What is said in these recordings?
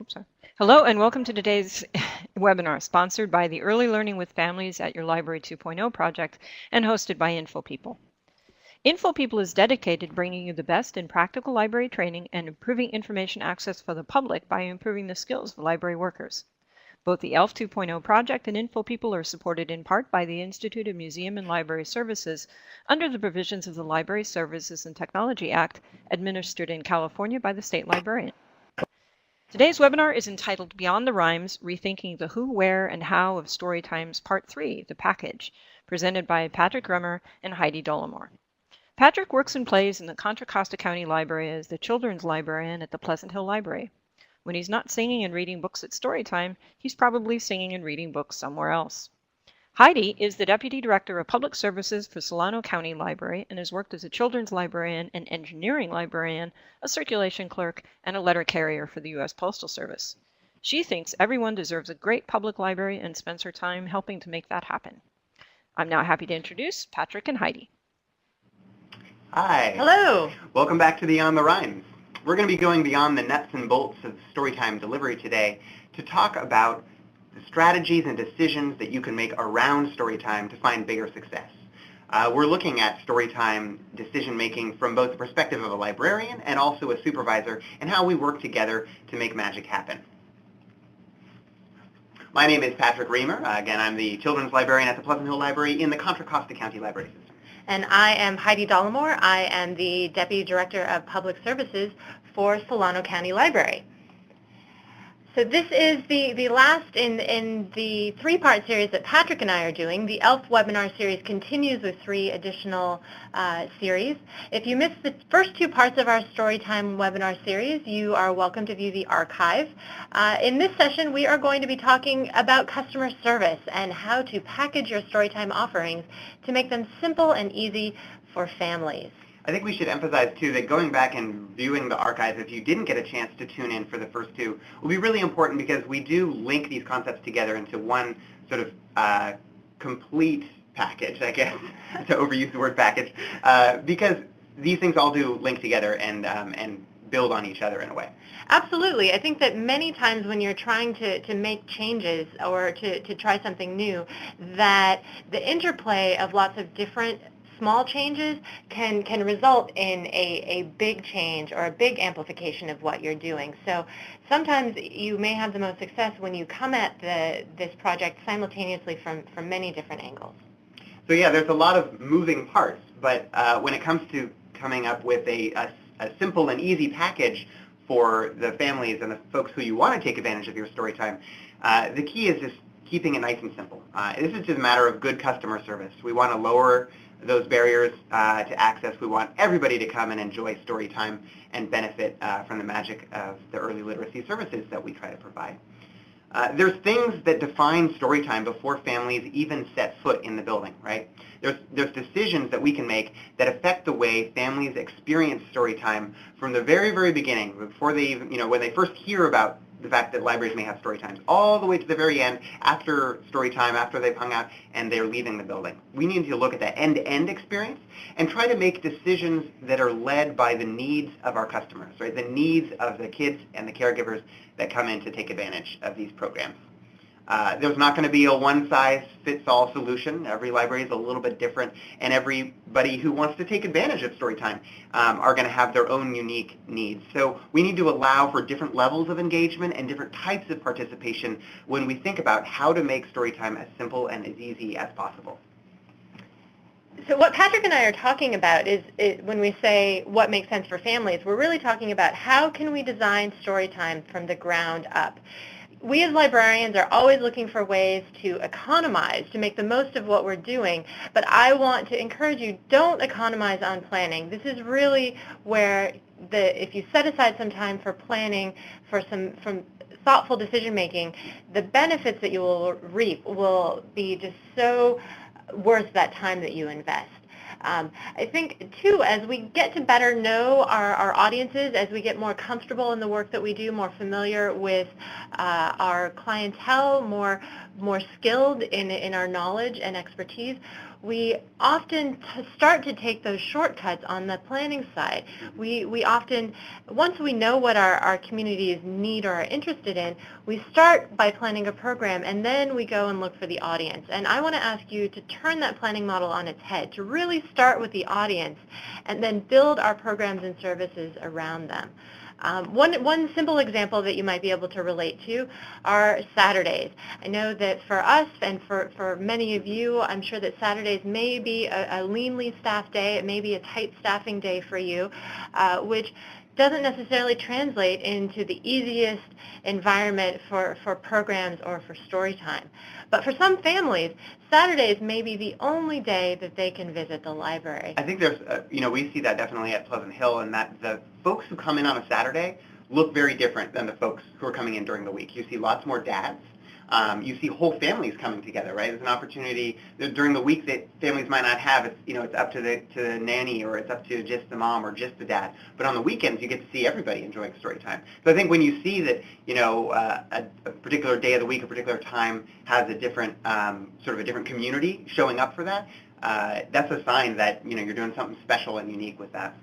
Oops, sorry. Hello and welcome to today's webinar, sponsored by the Early Learning with Families at Your Library 2.0 project and hosted by InfoPeople. InfoPeople is dedicated to bringing you the best in practical library training and improving information access for the public by improving the skills of library workers. Both the ELF 2.0 project and InfoPeople are supported in part by the Institute of Museum and Library Services under the provisions of the Library Services and Technology Act, administered in California by the state librarian. Today's webinar is entitled Beyond the Rhymes, Rethinking the Who, Where, and How of Storytimes Part 3, The Package, presented by Patrick Remmer and Heidi Dollimore. Patrick works and plays in the Contra Costa County Library as the children's librarian at the Pleasant Hill Library. When he's not singing and reading books at Storytime, he's probably singing and reading books somewhere else. Heidi is the Deputy Director of Public Services for Solano County Library and has worked as a children's librarian and engineering librarian, a circulation clerk, and a letter carrier for the U.S. Postal Service. She thinks everyone deserves a great public library and spends her time helping to make that happen. I'm now happy to introduce Patrick and Heidi. Hi. Hello. Welcome back to Beyond the Rhymes. We're going to be going beyond the nuts and bolts of Storytime delivery today to talk about the strategies and decisions that you can make around Storytime to find bigger success. We're looking at Storytime decision-making from both the perspective of a librarian and also a supervisor and how we work together to make magic happen. My name is Patrick Reamer. Again, I'm the children's librarian at the Pleasant Hill Library in the Contra Costa County Library System. And I am Heidi Dollimore. I am the Deputy Director of Public Services for Solano County Library. So this is the last in the three-part series that Patrick and I are doing. The ELF webinar series continues with 3 additional series. If you missed the first 2 parts of our Storytime webinar series, you are welcome to view the archive. In this session, we are going to be talking about customer service and how to package your Storytime offerings to make them simple and easy for families. I think we should emphasize, too, that going back and viewing the archives, if you didn't get a chance to tune in for the first 2, will be really important because we do link these concepts together into one sort of complete package, I guess, to overuse the word package, because these things all do link together and build on each other in a way. Absolutely. I think that many times when you're trying to make changes or to try something new, that the interplay of lots of different small changes can result in a big change or a big amplification of what you're doing. So sometimes you may have the most success when you come at this project simultaneously from many different angles. So yeah, there's a lot of moving parts, but when it comes to coming up with a simple and easy package for the families and the folks who you want to take advantage of your Storytime, the key is just keeping it nice and simple. This is just a matter of good customer service. We want to lower those barriers to access. We want everybody to come and enjoy Storytime and benefit from the magic of the early literacy services that we try to provide. There's things that define Storytime before families even set foot in the building, right? There's decisions that we can make that affect the way families experience Storytime from the very, very beginning, before they even, when they first hear about the fact that libraries may have story times, all the way to the very end, after story time, after they've hung out, and they're leaving the building. We need to look at that end-to-end experience and try to make decisions that are led by the needs of our customers, right? The needs of the kids and the caregivers that come in to take advantage of these programs. There's not going to be a one-size-fits-all solution. Every library is a little bit different, and everybody who wants to take advantage of Storytime are going to have their own unique needs. So we need to allow for different levels of engagement and different types of participation when we think about how to make Storytime as simple and as easy as possible. So what Patrick and I are talking about is when we say what makes sense for families, we're really talking about how can we design Storytime from the ground up. We as librarians are always looking for ways to economize, to make the most of what we're doing, but I want to encourage you, don't economize on planning. This is really where if you set aside some time for planning, for some thoughtful decision making, the benefits that you will reap will be just so worth that time that you invest. I think, too, as we get to better know our audiences, as we get more comfortable in the work that we do, more familiar with our clientele, more skilled in our knowledge and expertise, we often start to take those shortcuts on the planning side. We often, once we know what our communities need or are interested in, we start by planning a program, and then we go and look for the audience. And I want to ask you to turn that planning model on its head, to really start with the audience and then build our programs and services around them. One simple example that you might be able to relate to are Saturdays. I know that for us and for many of you, I'm sure that Saturdays may be a leanly staffed day. It may be a tight staffing day for you, which doesn't necessarily translate into the easiest environment for programs or for story time. But for some families, Saturdays may be the only day that they can visit the library. I think there's, we see that definitely at Pleasant Hill, and that the folks who come in on a Saturday look very different than the folks who are coming in during the week. You see lots more dads. You see whole families coming together, right? It's an opportunity that during the week that families might not have. It's up to the nanny, or it's up to just the mom or just the dad. But on the weekends, you get to see everybody enjoying story time. So I think when you see that, a particular day of the week, a particular time has a different sort of a different community showing up for that, that's a sign that you're doing something special and unique with that.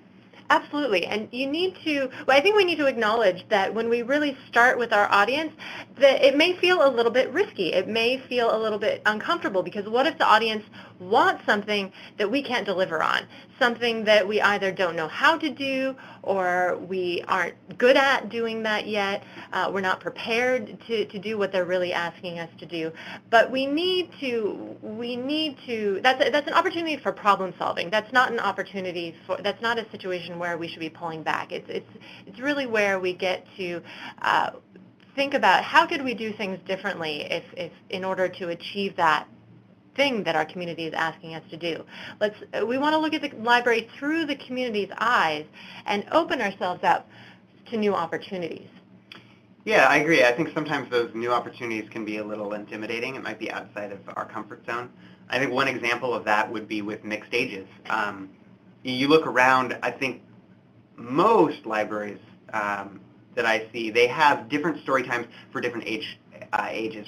Absolutely, and I think we need to acknowledge that when we really start with our audience, that it may feel a little bit risky. It may feel a little bit uncomfortable, because what if the audience wants something that we can't deliver on, something that we either don't know how to do, or we aren't good at doing that yet, we're not prepared to do what they're really asking us to do. But we need to, that's an opportunity for problem solving. That's not an opportunity that's not a situation where we should be pulling back. It's really where we get to think about how could we do things differently if in order to achieve that thing that our community is asking us to do. We want to look at the library through the community's eyes and open ourselves up to new opportunities. Yeah, I agree. I think sometimes those new opportunities can be a little intimidating. It might be outside of our comfort zone. I think one example of that would be with mixed ages. You look around, I think most libraries that I see, they have different story times for different ages,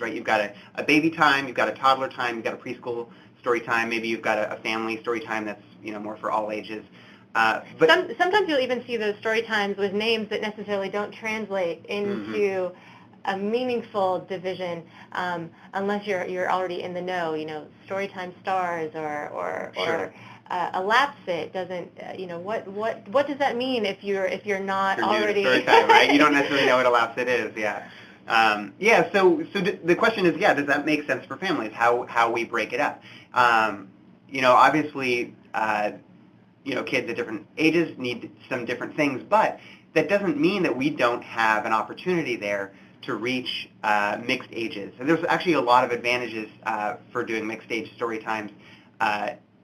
right? You've got a baby time, you've got a toddler time, you've got a preschool story time, maybe you've got a family story time that's more for all ages. But sometimes you'll even see those story times with names that necessarily don't translate into a meaningful division unless you're already in the know. Storytime stars or Sure. A lapsit doesn't. What does that mean if you're not already new to storytime, right? You don't necessarily know what a lapsit is. Yeah. So the question is, does that make sense for families? How we break it up? Obviously, kids at different ages need some different things, but that doesn't mean that we don't have an opportunity there to reach mixed ages. And there's actually a lot of advantages for doing mixed age story times.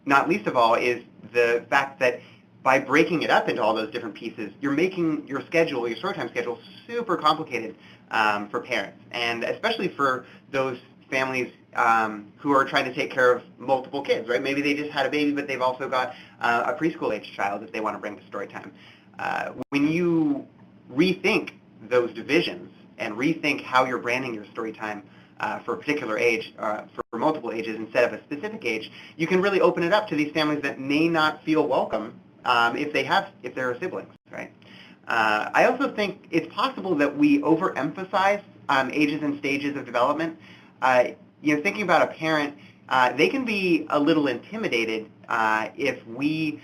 Not least of all is the fact that by breaking it up into all those different pieces, you're making your schedule, your story time schedule, super complicated for parents, and especially for those families who are trying to take care of multiple kids, right? Maybe they just had a baby, but they've also got a preschool-age child that they want to bring to story time. When you rethink those divisions and rethink how you're branding your story time for a particular age, for multiple ages instead of a specific age, you can really open it up to these families that may not feel welcome if they're siblings, right? I also think it's possible that we overemphasize ages and stages of development. Thinking about a parent, they can be a little intimidated if we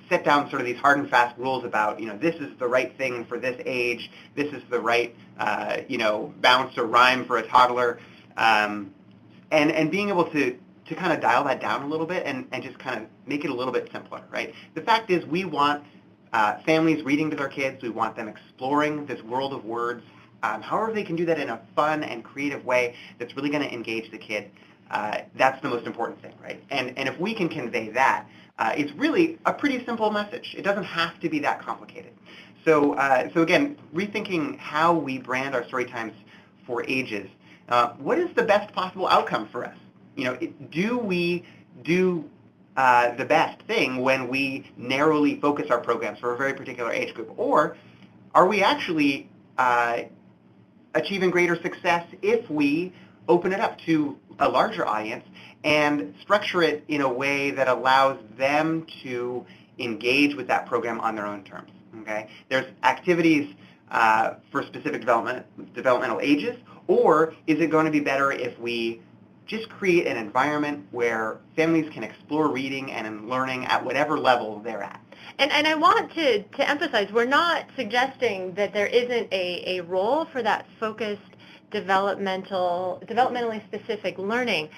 set down sort of these hard and fast rules about, this is the right thing for this age, this is the right, bounce or rhyme for a toddler, and being able to kind of dial that down a little bit and just kind of make it a little bit simpler, right? The fact is we want families reading to their kids, we want them exploring this world of words, however they can do that in a fun and creative way that's really going to engage the kid. That's the most important thing, right? And if we can convey that, it's really a pretty simple message. It doesn't have to be that complicated. So again, rethinking how we brand our story times for ages. What is the best possible outcome for us? Do we do the best thing when we narrowly focus our programs for a very particular age group? Or are we actually achieving greater success if we open it up to a larger audience and structure it in a way that allows them to engage with that program on their own terms. Okay? There's activities for specific developmental ages, or is it going to be better if we just create an environment where families can explore reading and learning at whatever level they're at? And I want to emphasize, we're not suggesting that there isn't a role for that focused developmentally specific learning.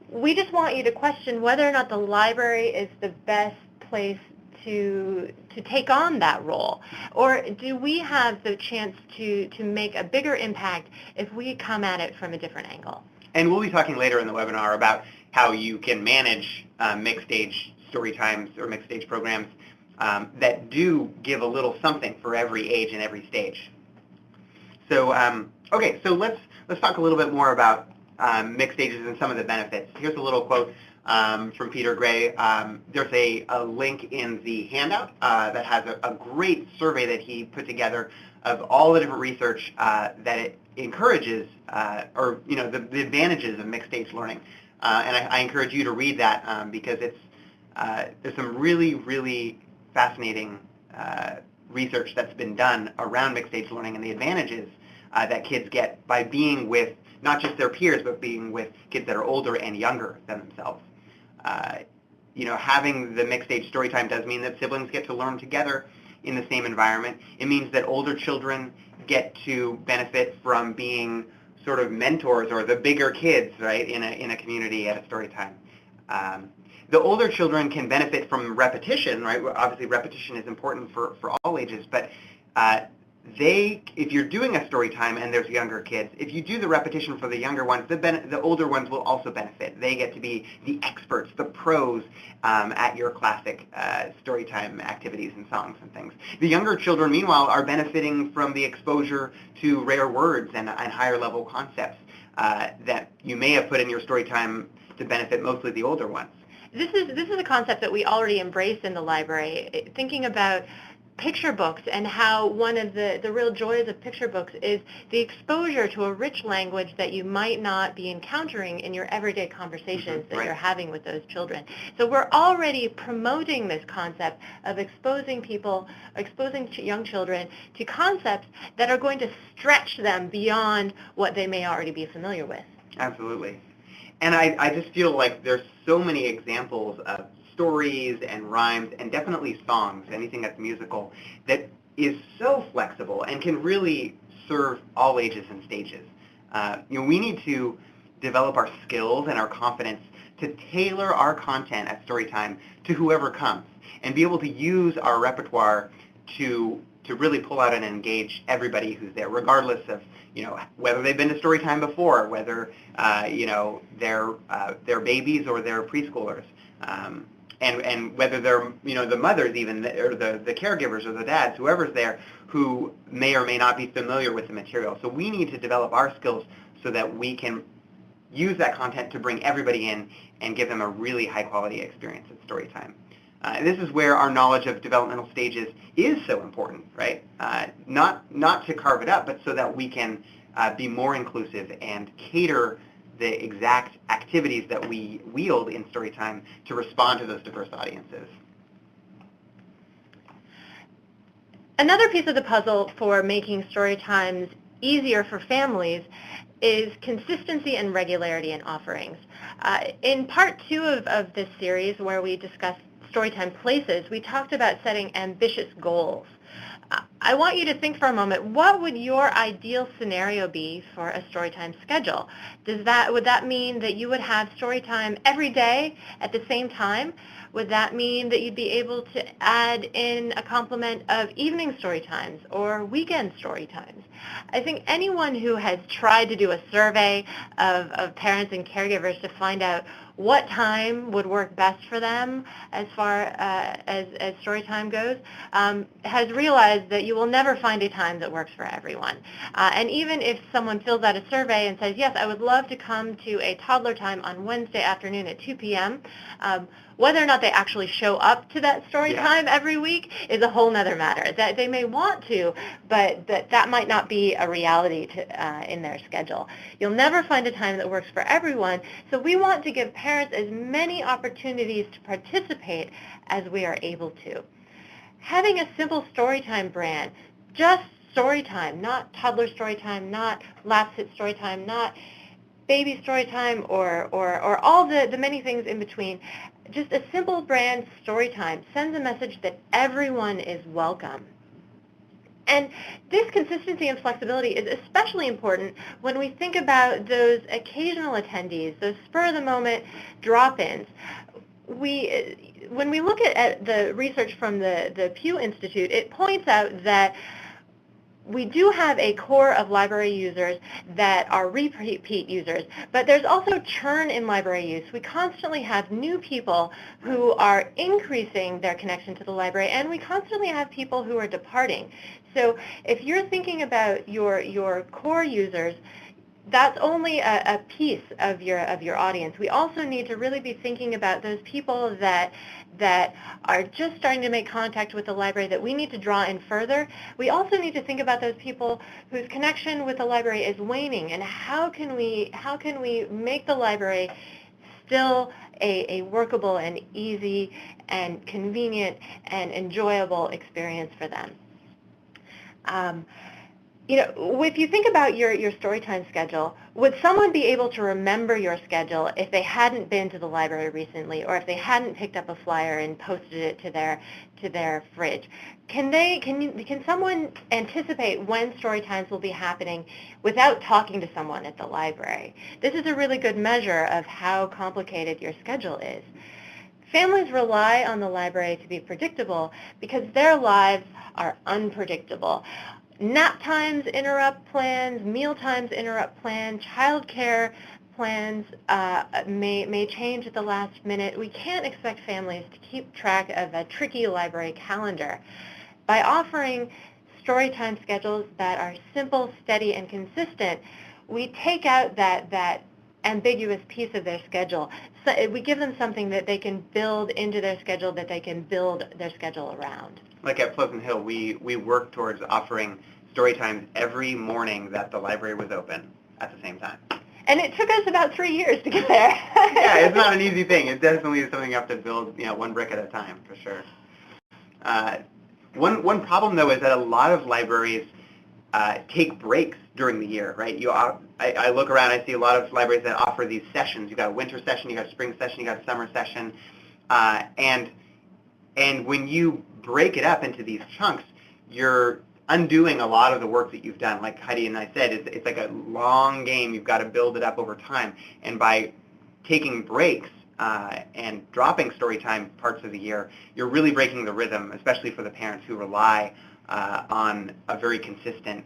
We just want you to question whether or not the library is the best place to take on that role, or do we have the chance to make a bigger impact if we come at it from a different angle? And we'll be talking later in the webinar about how you can manage mixed-age story times or mixed-age programs that do give a little something for every age and every stage. So, okay, so let's talk a little bit more about mixed ages and some of the benefits. Here's a little quote from Peter Gray. There's a link in the handout that has a great survey that he put together of all the different research that it encourages, or the advantages of mixed-age learning. And I encourage you to read that because there's some really, really fascinating research that's been done around mixed-age learning and the advantages that kids get by being with not just their peers, but being with kids that are older and younger than themselves. Having the mixed-age story time does mean that siblings get to learn together in the same environment. It means that older children get to benefit from being sort of mentors or the bigger kids, right, in a community at a story time. The older children can benefit from repetition, right? Obviously, repetition is important for all ages, but if you're doing a story time and there's younger kids, if you do the repetition for the younger ones, the older ones will also benefit. They get to be the experts, the pros at your classic story time activities and songs and things. The younger children, meanwhile, are benefiting from the exposure to rare words and higher level concepts that you may have put in your story time to benefit mostly the older ones. This is a concept that we already embrace in the library, thinking about picture books and how one of the real joys of picture books is the exposure to a rich language that you might not be encountering in your everyday conversations that you're having with those children. So we're already promoting this concept of exposing young children to concepts that are going to stretch them beyond what they may already be familiar with. Absolutely. And I just feel like there's so many examples of stories and rhymes and definitely songs, anything that's musical, that is so flexible and can really serve all ages and stages. We need to develop our skills and our confidence to tailor our content at Storytime to whoever comes and be able to use our repertoire to really pull out and engage everybody who's there, regardless of whether they've been to Storytime before, whether they're babies or they're preschoolers. And whether they're, the mothers even, or the caregivers or the dads, whoever's there, who may or may not be familiar with the material. So we need to develop our skills so that we can use that content to bring everybody in and give them a really high-quality experience at Storytime. This is where our knowledge of developmental stages is so important, right? Not to carve it up, but so that we can be more inclusive and cater the exact activities that we wield in Storytime to respond to those diverse audiences. Another piece of the puzzle for making story times easier for families is consistency and regularity in offerings. In part 2 of this series, where we discussed Storytime places, we talked about setting ambitious goals. I want you to think for a moment, what would your ideal scenario be for a Storytime schedule? Would that mean that you would have Storytime every day at the same time? Would that mean that you'd be able to add in a complement of evening story times or weekend story times? I think anyone who has tried to do a survey of parents and caregivers to find out what time would work best for them as far as story time goes, has realized that you will never find a time that works for everyone. And even if someone fills out a survey and says, yes, I would love to come to a toddler time on Wednesday afternoon at 2 p.m., Whether or not they actually show up to that story Yeah. time every week is a whole nother matter. That they may want to, but that might not be a reality in their schedule. You'll never find a time that works for everyone, so we want to give parents as many opportunities to participate as we are able to. Having a simple storytime brand, just storytime, not toddler storytime, not lap sit storytime, not baby storytime, or all the many things in between. Just a simple brand, storytime, sends a message that everyone is welcome. And this consistency and flexibility is especially important when we think about those occasional attendees, those spur-of-the-moment drop-ins. When we look at the research from the Pew Institute, it points out that we do have a core of library users that are repeat users, but there's also churn in library use. We constantly have new people who are increasing their connection to the library, and we constantly have people who are departing. So if you're thinking about your core users, that's only a piece of your audience. We also need to really be thinking about those people that are just starting to make contact with the library that we need to draw in further. We also need to think about those people whose connection with the library is waning, and how can we make the library still a workable and easy and convenient and enjoyable experience for them. If you think about your storytime schedule, would someone be able to remember your schedule if they hadn't been to the library recently, or if they hadn't picked up a flyer and posted it to their fridge? Can someone anticipate when story times will be happening without talking to someone at the library? This is a really good measure of how complicated your schedule is. Families rely on the library to be predictable because their lives are unpredictable. Nap times interrupt plans, meal times interrupt plans, child care plans may change at the last minute. We can't expect families to keep track of a tricky library calendar. By offering storytime schedules that are simple, steady, and consistent, we take out that ambiguous piece of their schedule. So we give them something that they can build into their schedule, that they can build their schedule around. Like at Pleasant Hill, we work towards offering story times every morning that the library was open at the same time. And it took us about 3 years to get there. Yeah, it's not an easy thing. It definitely is something you have to build, one brick at a time, for sure. One problem, though, is that a lot of libraries take breaks during the year, right? I look around, I see a lot of libraries that offer these sessions. You've got a winter session, you've got a spring session, you've got a summer session. And when you break it up into these chunks, you're undoing a lot of the work that you've done. Like Heidi and I said, it's like a long game. You've got to build it up over time. And by taking breaks and dropping story time parts of the year, you're really breaking the rhythm, especially for the parents who rely on a very consistent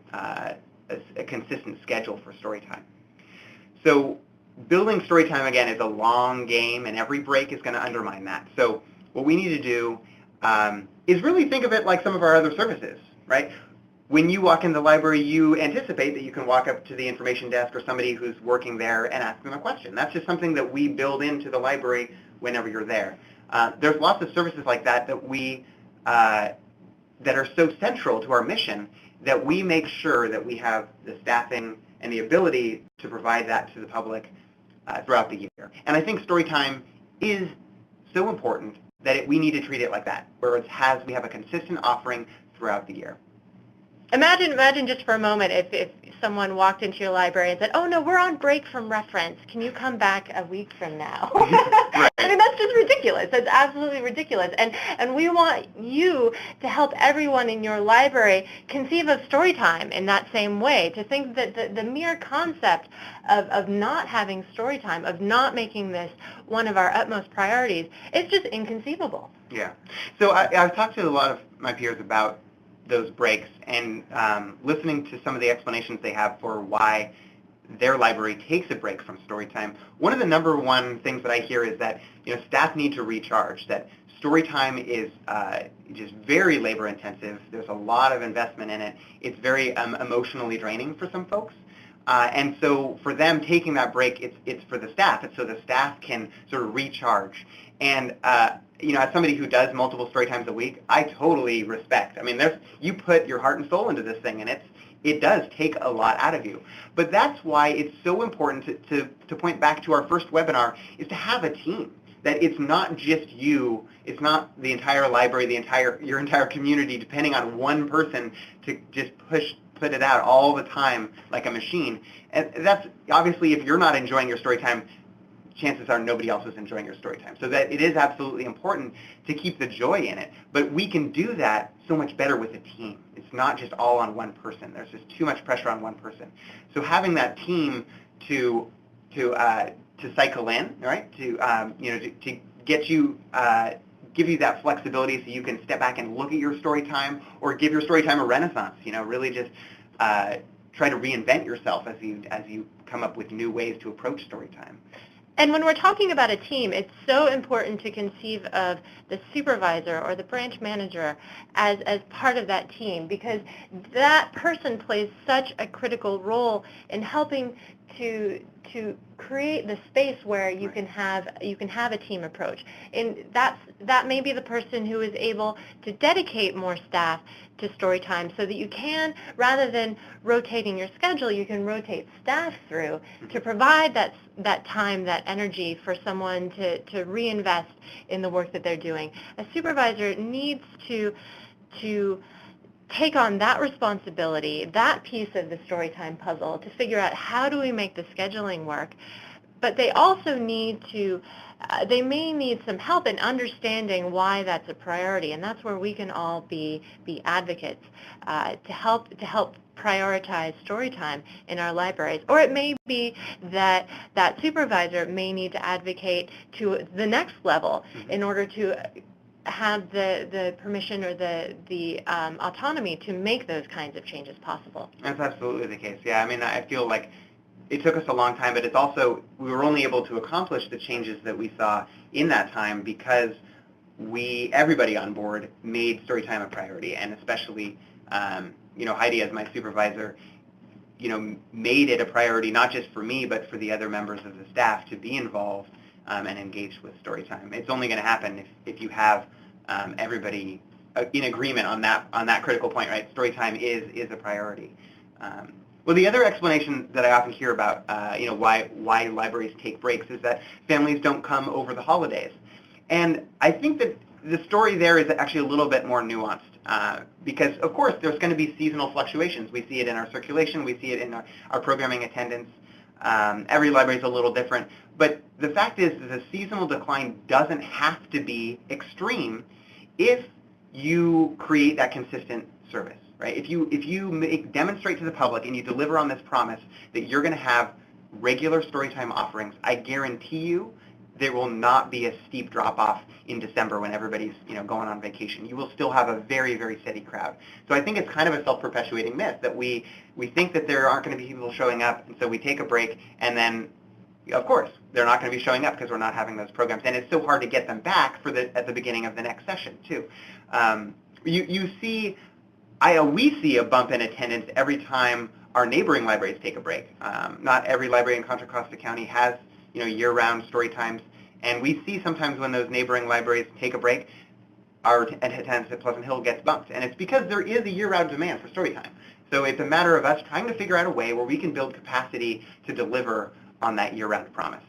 schedule for story time. So building story time, again, is a long game, and every break is going to undermine that. So what we need to do is really think of it like some of our other services, right? When you walk in the library, you anticipate that you can walk up to the information desk or somebody who's working there and ask them a question. That's just something that we build into the library whenever you're there. There's lots of services like that that are so central to our mission that we make sure that we have the staffing and the ability to provide that to the public throughout the year. And I think story time is so important that we need to treat it like that, where we have a consistent offering throughout the year. Imagine just for a moment if someone walked into your library and said, "Oh no, we're on break from reference. Can you come back a week from now?" Right. I mean, that's just ridiculous. That's absolutely ridiculous. And we want you to help everyone in your library conceive of story time in that same way, to think that the mere concept of not having story time, of not making this one of our utmost priorities, is just inconceivable. Yeah. So I've talked to a lot of my peers about those breaks, and listening to some of the explanations they have for why their library takes a break from story time. One of the number one things that I hear is that staff need to recharge, that story time is just very labor intensive. There's a lot of investment in it. It's very emotionally draining for some folks. And so for them taking that break, it's for the staff. It's so the staff can sort of recharge. And as somebody who does multiple story times a week, I totally respect. I mean, you put your heart and soul into this thing, and it does take a lot out of you. But that's why it's so important to point back to our first webinar, is to have a team. That it's not just you, it's not the entire library, your entire community, depending on one person to just put it out all the time like a machine. And that's obviously, if you're not enjoying your story time, chances are nobody else is enjoying your story time. So that it is absolutely important to keep the joy in it. But we can do that so much better with a team. It's not just all on one person. There's just too much pressure on one person. So having that team to cycle in, right? To get you, give you that flexibility so you can step back and look at your story time, or give your story time a renaissance. Really just try to reinvent yourself as you come up with new ways to approach story time. And when we're talking about a team, it's so important to conceive of the supervisor or the branch manager as part of that team, because that person plays such a critical role in helping to create the space where you can have a team approach. And that may be the person who is able to dedicate more staff to story time, so that you can, rather than rotating your schedule, you can rotate staff through to provide that time, that energy for someone to reinvest in the work that they're doing. A supervisor needs to take on that responsibility, that piece of the storytime puzzle, to figure out how do we make the scheduling work. But they also need to, they may need some help in understanding why that's a priority, and that's where we can all be advocates to help prioritize story time in our libraries. Or it may be that that supervisor may need to advocate to the next level in order to have the permission or the autonomy to make those kinds of changes possible. That's absolutely the case. Yeah, I mean, I feel like it took us a long time, but it's also, we were only able to accomplish the changes that we saw in that time because everybody on board made storytime a priority, and especially, Heidi as my supervisor, made it a priority, not just for me, but for the other members of the staff to be involved and engaged with storytime. It's only going to happen if you have everybody in agreement on that critical point, right? Storytime is a priority. Well, the other explanation that I often hear about, why libraries take breaks is that families don't come over the holidays. And I think that the story there is actually a little bit more nuanced because, of course, there's going to be seasonal fluctuations. We see it in our circulation. We see it in our programming attendance. Every library is a little different. But the fact is that the seasonal decline doesn't have to be extreme if you create that consistent service. Right? If you demonstrate to the public and you deliver on this promise that you're going to have regular storytime offerings, I guarantee you there will not be a steep drop-off in December when everybody's going on vacation. You will still have a very, very steady crowd. So I think it's kind of a self-perpetuating myth that we think that there aren't going to be people showing up, and so we take a break, and then, of course, they're not going to be showing up because we're not having those programs. And it's so hard to get them back at the beginning of the next session, too. We see a bump in attendance every time our neighboring libraries take a break. Not every library in Contra Costa County has year-round story times, and we see sometimes when those neighboring libraries take a break, our attendance at Pleasant Hill gets bumped, and it's because there is a year-round demand for story time. So it's a matter of us trying to figure out a way where we can build capacity to deliver on that year-round promise.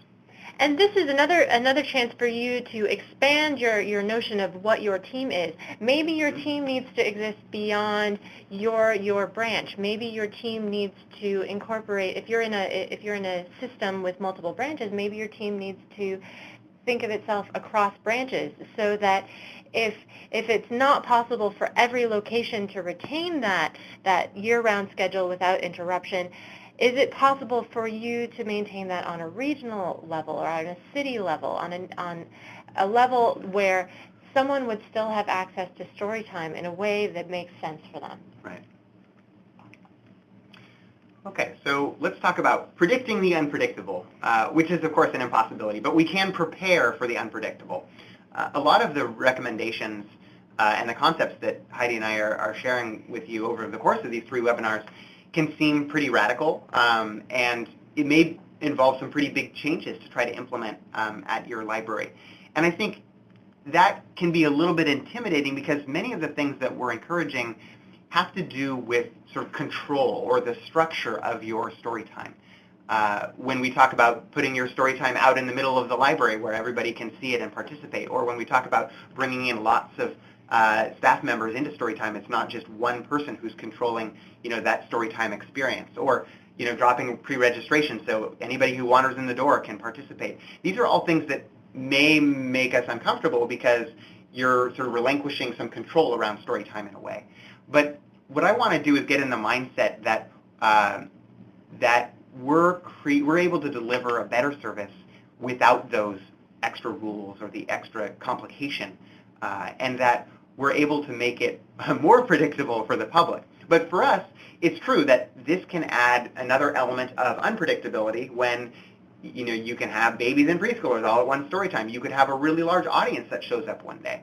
And this is another chance for you to expand your notion of what your team is. Maybe your team needs to exist beyond your branch. Maybe your team needs to incorporate, if you're in a system with multiple branches, maybe your team needs to think of itself across branches, so that if it's not possible for every location to retain that year-round schedule without interruption, is it possible for you to maintain that on a regional level or on a city level, on a level where someone would still have access to story time in a way that makes sense for them? Right. Okay, so let's talk about predicting the unpredictable, which is, of course, an impossibility, but we can prepare for the unpredictable. A lot of the recommendations and the concepts that Heidi and I are sharing with you over the course of these 3 webinars can seem pretty radical, and it may involve some pretty big changes to try to implement at your library. And I think that can be a little bit intimidating because many of the things that we're encouraging have to do with sort of control or the structure of your story time. When we talk about putting your story time out in the middle of the library where everybody can see it and participate, or when we talk about bringing in lots of staff members into story time, it's not just one person who's controlling, that story time experience, or dropping pre-registration so anybody who wanders in the door can participate. These are all things that may make us uncomfortable because you're sort of relinquishing some control around story time in a way. But what I want to do is get in the mindset that that we're able to deliver a better service without those extra rules or the extra complication, and that we're able to make it more predictable for the public. But for us, it's true that this can add another element of unpredictability when you can have babies and preschoolers all at one story time. You could have a really large audience that shows up one day.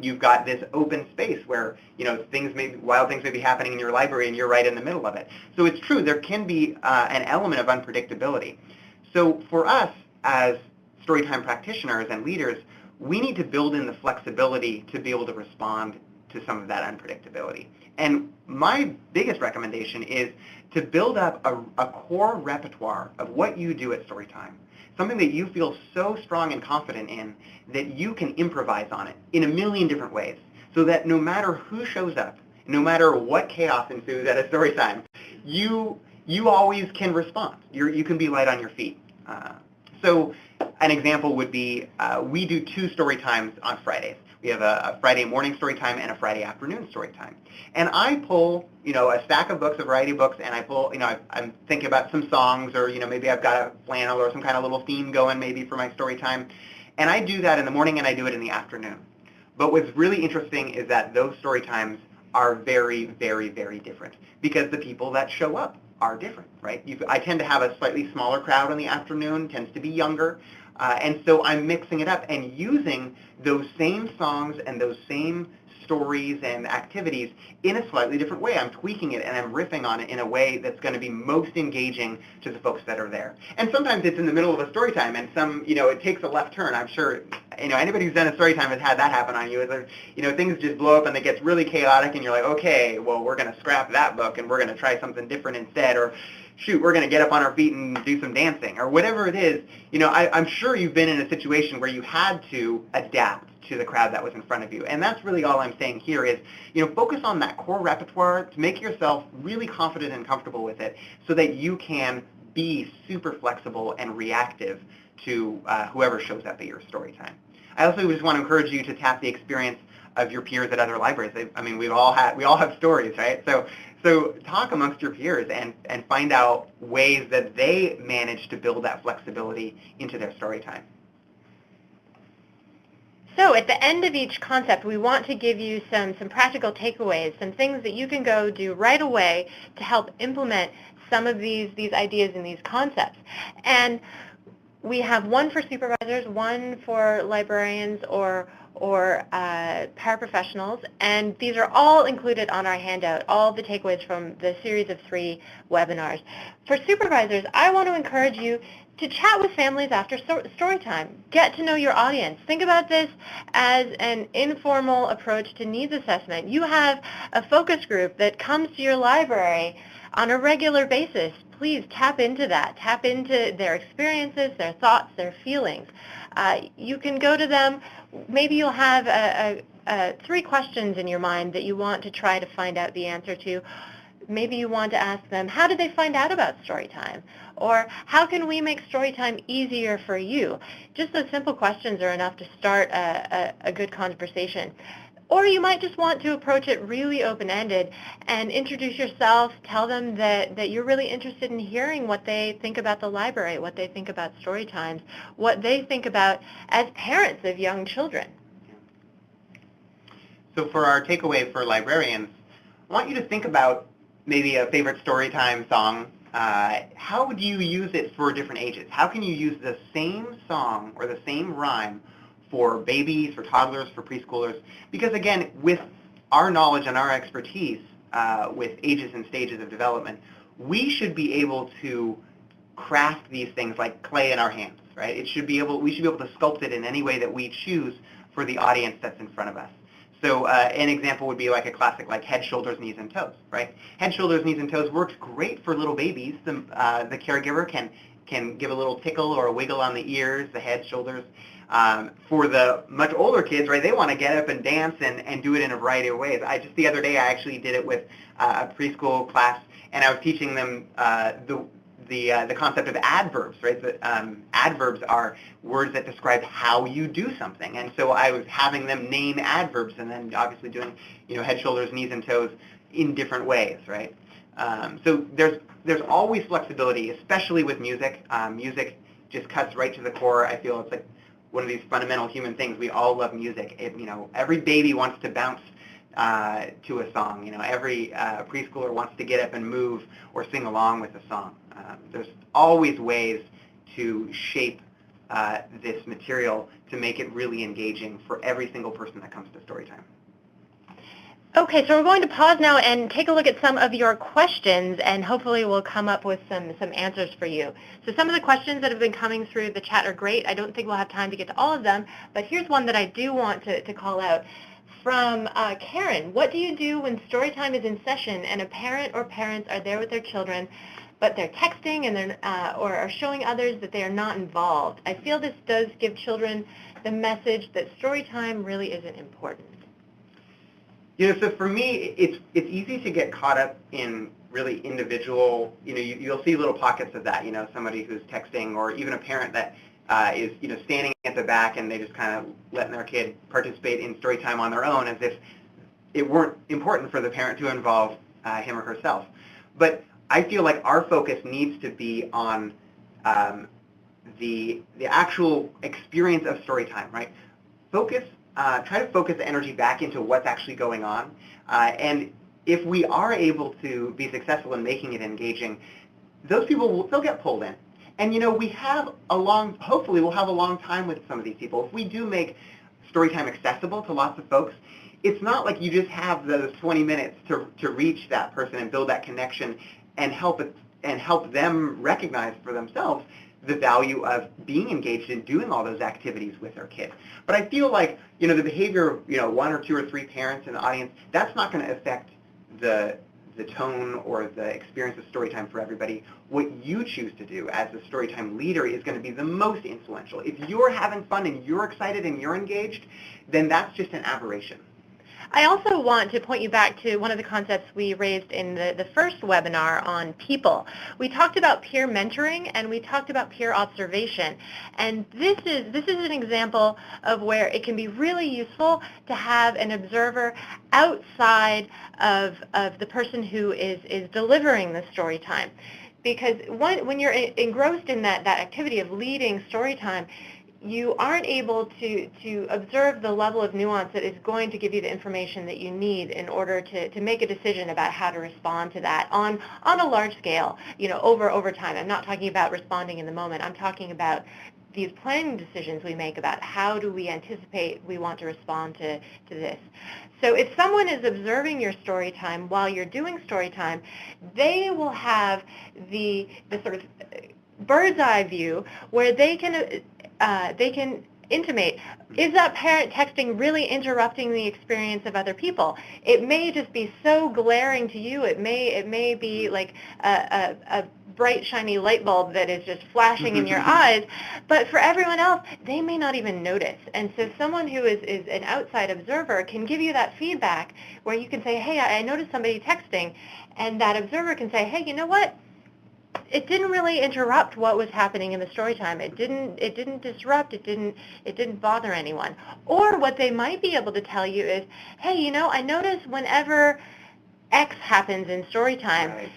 You've got this open space where wild things may be happening in your library and you're right in the middle of it. So it's true, there can be an element of unpredictability. So for us as storytime practitioners and leaders, we need to build in the flexibility to be able to respond to some of that unpredictability. And my biggest recommendation is to build up a core repertoire of what you do at Storytime, something that you feel so strong and confident in that you can improvise on it in a million different ways, so that no matter who shows up, no matter what chaos ensues at a Storytime, you always can respond. You can be light on your feet. So an example would be we do 2 story times on Fridays. We have a Friday morning story time and a Friday afternoon story time. And I pull, a stack of books, a variety of books, and I pull, I'm thinking about some songs, or, maybe I've got a flannel or some kind of little theme going maybe for my story time. And I do that in the morning and I do it in the afternoon. But what's really interesting is that those story times are very, very, very different because the people that show up are different, right? I tend to have a slightly smaller crowd in the afternoon, tends to be younger. And so I'm mixing it up and using those same songs and those same stories and activities in a slightly different way. I'm tweaking it and I'm riffing on it in a way that's going to be most engaging to the folks that are there. And sometimes it's in the middle of a story time and it takes a left turn. I'm sure, anybody who's done a story time has had that happen on you. Things just blow up and it gets really chaotic and you're like, okay, well, we're going to scrap that book and we're going to try something different instead, or shoot, we're going to get up on our feet and do some dancing, or whatever it is. I'm sure you've been in a situation where you had to adapt to the crowd that was in front of you. And that's really all I'm saying here is, focus on that core repertoire to make yourself really confident and comfortable with it so that you can be super flexible and reactive to whoever shows up at your story time. I also just want to encourage you to tap the experience of your peers at other libraries. We all have stories, right? So talk amongst your peers and find out ways that they manage to build that flexibility into their story time. So at the end of each concept, we want to give you some practical takeaways, some things that you can go do right away to help implement some of these ideas and these concepts. And we have one for supervisors, one for librarians or paraprofessionals, and these are all included on our handout, all the takeaways from the series of 3 webinars. For supervisors, I want to encourage you to chat with families after story time. Get to know your audience. Think about this as an informal approach to needs assessment. You have a focus group that comes to your library on a regular basis. Please tap into that. Tap into their experiences, their thoughts, their feelings. You can go to them. Maybe you'll have 3 questions in your mind that you want to try to find out the answer to. Maybe you want to ask them, how did they find out about Storytime? Or how can we make Storytime easier for you? Just those simple questions are enough to start a good conversation. Or you might just want to approach it really open-ended and introduce yourself, tell them that you're really interested in hearing what they think about the library, what they think about story times, what they think about as parents of young children. So for our takeaway for librarians, I want you to think about maybe a favorite Storytime song. How would you use it for different ages? How can you use the same song or the same rhyme for babies, for toddlers, for preschoolers? Because again, with our knowledge and our expertise with ages and stages of development, we should be able to craft these things like clay in our hands, right? We should be able to sculpt it in any way that we choose for the audience that's in front of us. So an example would be like a classic, like head, shoulders, knees, and toes, right? Head, shoulders, knees, and toes works great for little babies. The caregiver can give a little tickle or a wiggle on the ears, the head, shoulders. For the much older kids, right, they want to get up and dance and do it in a variety of ways. Just the other day, I actually did it with a preschool class, and I was teaching them the concept of adverbs, right? Adverbs are words that describe how you do something, and so I was having them name adverbs, and then obviously doing, head, shoulders, knees, and toes in different ways, right? So there's always flexibility, especially with music. Music just cuts right to the core. I feel it's like one of these fundamental human things. We all love music. Every baby wants to bounce to a song. Every preschooler wants to get up and move or sing along with a song. There's always ways to shape this material to make it really engaging for every single person that comes to Storytime. Okay, so we're going to pause now and take a look at some of your questions, and hopefully we'll come up with some answers for you. So some of the questions that have been coming through the chat are great. I don't think we'll have time to get to all of them, but here's one that I do want to call out. From Karen, what do you do when Storytime is in session and a parent or parents are there with their children, but they're texting and or are showing others that they are not involved? I feel this does give children the message that Storytime really isn't important. So for me, it's easy to get caught up in really individual, you'll see little pockets of that, somebody who's texting, or even a parent that is, standing at the back and they just kind of letting their kid participate in Storytime on their own as if it weren't important for the parent to involve him or herself. But I feel like our focus needs to be on the actual experience of Storytime, right? Try to focus the energy back into what's actually going on. And if we are able to be successful in making it engaging, those people they'll get pulled in. And hopefully we'll have a long time with some of these people. If we do make Storytime accessible to lots of folks, it's not like you just have those 20 minutes to reach that person and build that connection and help them recognize for themselves the value of being engaged in doing all those activities with their kids. But I feel like, the behavior of, one or two or three parents in the audience, that's not going to affect the tone or the experience of Storytime for everybody. What you choose to do as the Storytime leader is going to be the most influential. If you're having fun and you're excited and you're engaged, then that's just an aberration. I also want to point you back to one of the concepts we raised in the first webinar on people. We talked about peer mentoring and we talked about peer observation. And this is an example of where it can be really useful to have an observer outside of the person who is delivering the story time. Because when you're engrossed in that activity of leading story time, you aren't able to observe the level of nuance that is going to give you the information that you need in order to make a decision about how to respond to that on a large scale, over time. I'm not talking about responding in the moment. I'm talking about these planning decisions we make about how do we anticipate we want to respond to this. So if someone is observing your story time while you're doing story time, they will have the sort of bird's eye view where they can intimate, is that parent texting really interrupting the experience of other people? It may just be so glaring to you. It may be like a bright, shiny light bulb that is just flashing in your eyes, but for everyone else, they may not even notice. And so someone who is an outside observer can give you that feedback where you can say, hey, I noticed somebody texting, and that observer can say, hey, you know what? It didn't really interrupt what was happening in the story time. It didn't disrupt. It didn't bother anyone. Or what they might be able to tell you is, hey, I notice whenever X happens in story time, right,